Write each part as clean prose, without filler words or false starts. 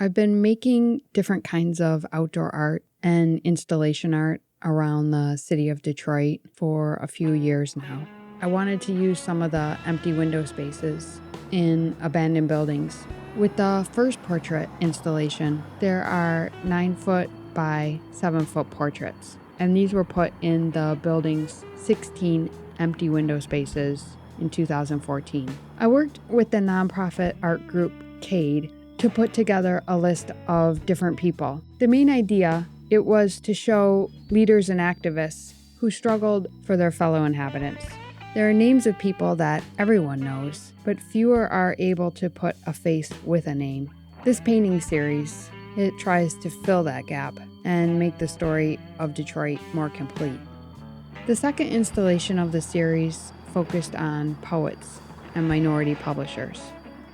I've been making different kinds of outdoor art and installation art around the city of Detroit for a few years now. I wanted to use some of the empty window spaces in abandoned buildings. With the first portrait installation, there are 9-foot by 7-foot portraits, and these were put in the building's 16 empty window spaces in 2014. I worked with the nonprofit art group CADE to put together a list of different people. The main idea, it was to show leaders and activists who struggled for their fellow inhabitants. There are names of people that everyone knows, but fewer are able to put a face with a name. This painting series, it tries to fill that gap and make the story of Detroit more complete. The second installation of the series focused on poets and minority publishers.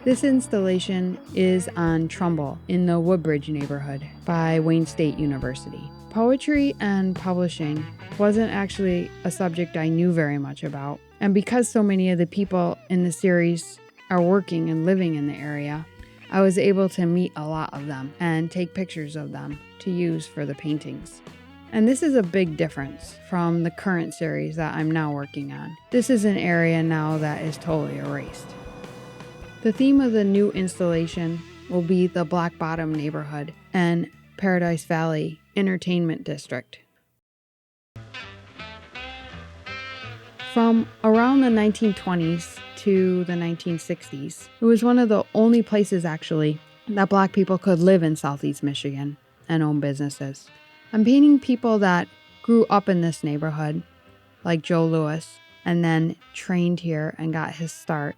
This installation is on Trumbull in the Woodbridge neighborhood by Wayne State University. Poetry and publishing wasn't actually a subject I knew very much about, and because so many of the people in the series are working and living in the area, I was able to meet a lot of them and take pictures of them to use for the paintings. And this is a big difference from the current series that I'm now working on. This is an area now that is totally erased. The theme of the new installation will be the Black Bottom neighborhood and Paradise Valley Entertainment District. From around the 1920s to the 1960s, it was one of the only places actually that Black people could live in Southeast Michigan and own businesses. I'm painting people that grew up in this neighborhood, like Joe Lewis, and then trained here and got his start.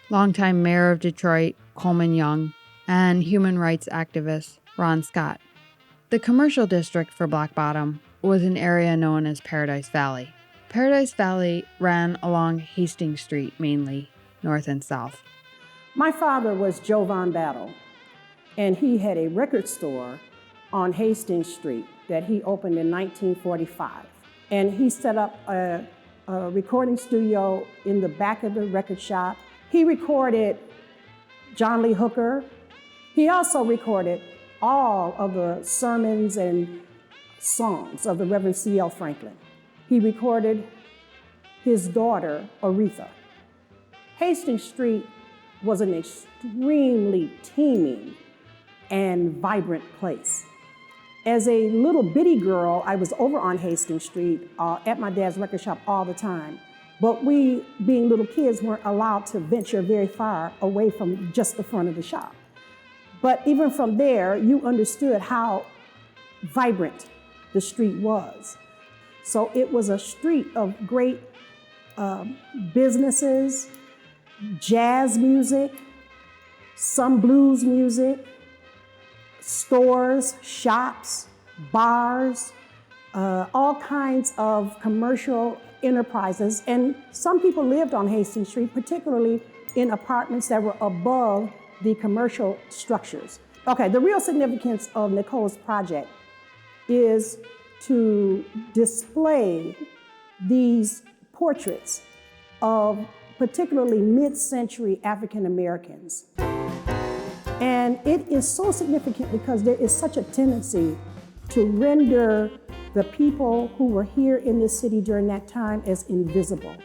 Longtime mayor of Detroit, Coleman Young, and human rights activist Ron Scott. The commercial district for Black Bottom was an area known as Paradise Valley. Paradise Valley ran along Hastings Street mainly, north and south. My father was Joe Von Battle, and he had a record store on Hastings Street that he opened in 1945. And he set up a recording studio in the back of the record shop. He recorded John Lee Hooker. He also recorded all of the sermons and songs of the Reverend C.L. Franklin. He recorded his daughter, Aretha. Hastings Street was an extremely teeming and vibrant place. As a little bitty girl, I was over on Hastings Street at my dad's record shop all the time. But we, being little kids, weren't allowed to venture very far away from just the front of the shop. But even from there, you understood how vibrant the street was. So it was a street of great businesses, jazz music, some blues music, stores, shops, bars, all kinds of commercial enterprises. And some people lived on Hastings Street, particularly in apartments that were above the commercial structures. Okay, the real significance of Nicole's project is to display these portraits of particularly mid-century African Americans. And it is so significant because there is such a tendency to render the people who were here in this city during that time as invisible,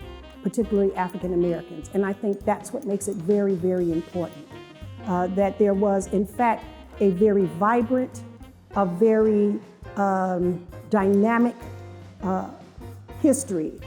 particularly African Americans. And I think that's what makes it very, very important. That there was, in fact, a very vibrant, a very dynamic history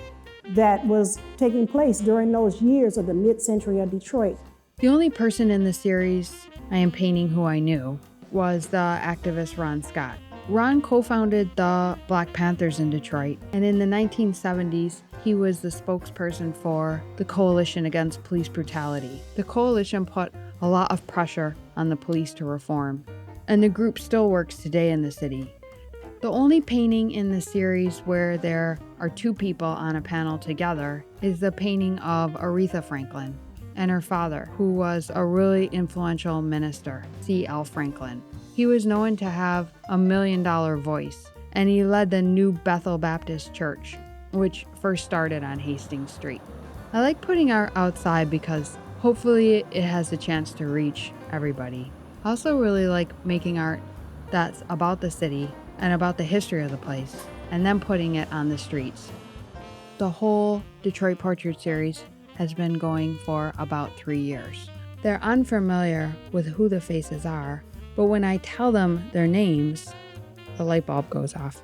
that was taking place during those years of the mid-century of Detroit. The only person in the series I am painting who I knew was the activist Ron Scott. Ron co-founded the Black Panthers in Detroit, and in the 1970s, he was the spokesperson for the Coalition Against Police Brutality. The coalition put a lot of pressure on the police to reform, and the group still works today in the city. The only painting in the series where there are two people on a panel together is the painting of Aretha Franklin and her father, who was a really influential minister, C.L. Franklin. He was known to have a $1 million voice, and he led the New Bethel Baptist Church, which first started on Hastings Street. I like putting art outside because hopefully it has a chance to reach everybody. I also really like making art that's about the city and about the history of the place, and then putting it on the streets. The whole Detroit Portrait series has been going for about 3 years. They're unfamiliar with who the faces are, but when I tell them their names, the light bulb goes off.